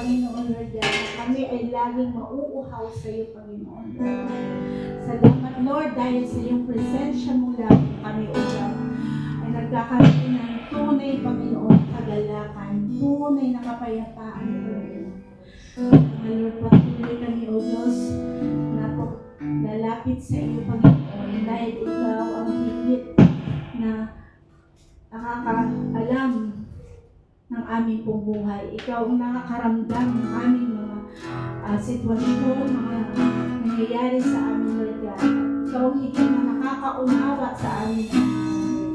Panginoon Lord God, na kami ay laging mauuhaw sa iyo, Panginoon Lord. Salamat Lord dahil sa iyong presensya mo lang kami, O God, ay nagkakaroon ng tunay, Panginoon, kagalakan, tunay na kapayapaan, Lord. Lord, patuloy kami, O Diyos, na lalapit sa iyo, Panginoon, dahil ikaw ang higit na nakakaalam ng aming pong buhay. Ikaw ang nakakaramdam ng aming mga sitwasyon, mga nangyayari sa amin, Lord God. Ikaw ang higit na nakakaunawa sa amin.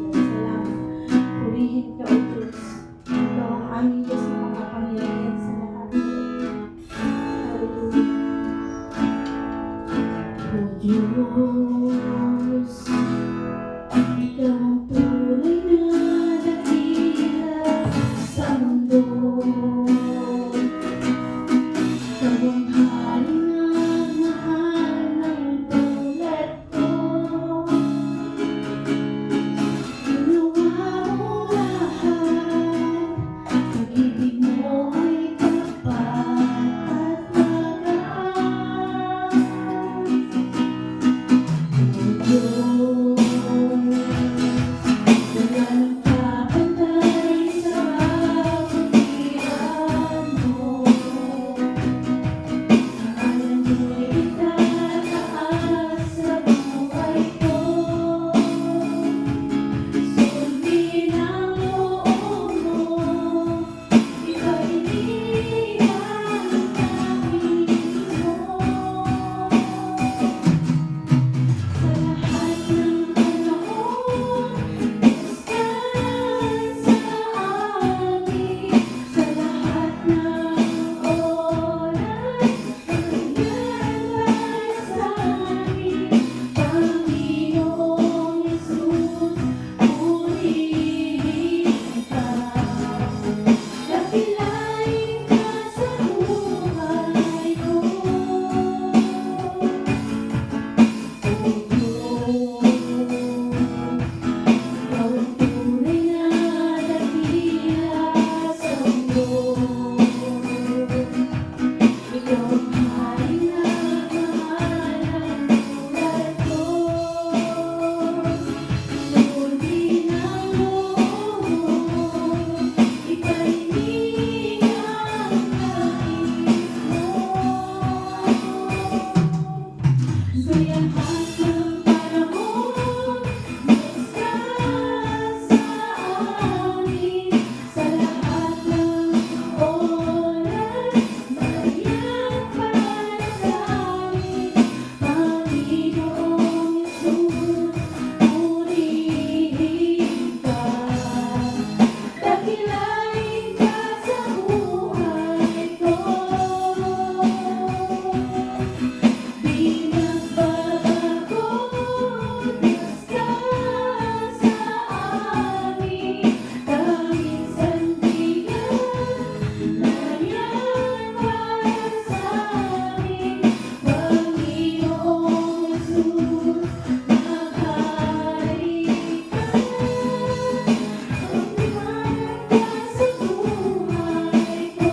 Salamat. Purihin ka, O Diyos. Ikaw ang aming Diyos na makapangyarihan sa lahat. Hallelujah. O Diyos, ikaw ang tunay na dakila sa mundo. Ikaw ang hari na mahal ng tulad ko. Ginawa mo lahat, pag-ibig mo ay tapat at wagas. O Diyos, walang kapantay sa kabutihan mo. Alam mo'y itataas sa buhay ko. Sundin ang loob mo, ika'y iniiwan namin mo. Sa lahat ng panahon, Diyos ka sa amin. Sa lahat ng oras, nangyayari sa amin. Panginoong Hesus, purihin ka. Dakilain ka sa buhay ko. O Diyos, ikaw ang tunay na dakila sa mundo. Ikaw ang hari na mahal ng tulad ko. Sundin ang loob mo, ika'y iniiwan namin mo. Sa lahat ng panahon, Diyos ka sa amin. Sa lahat ng oras, nandiyan para sa amin. Panginoong Hesus, purihin ka. Dakilain ka sa buhay ko. Di nagbabago, Diyos ka sa amin. Tanging sandigan, nandiyan para sa amin. Panginoong Hesus, maghari ka. Umiwanag ka sa buhay ko.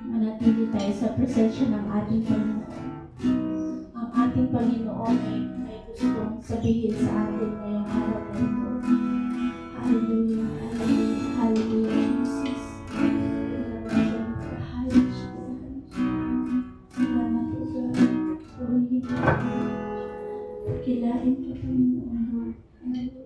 Manatili tayo sa presensya ng ating Panginoon. Ang ating Panginoon ay may gustong sabihin sa atin ngayong araw na ito. Hallelujah, hallelujah, hallelujah, Jesus. Salamat po, God. Purihin ka. Kilain ka, Panginoon, Lord. Hallelujah.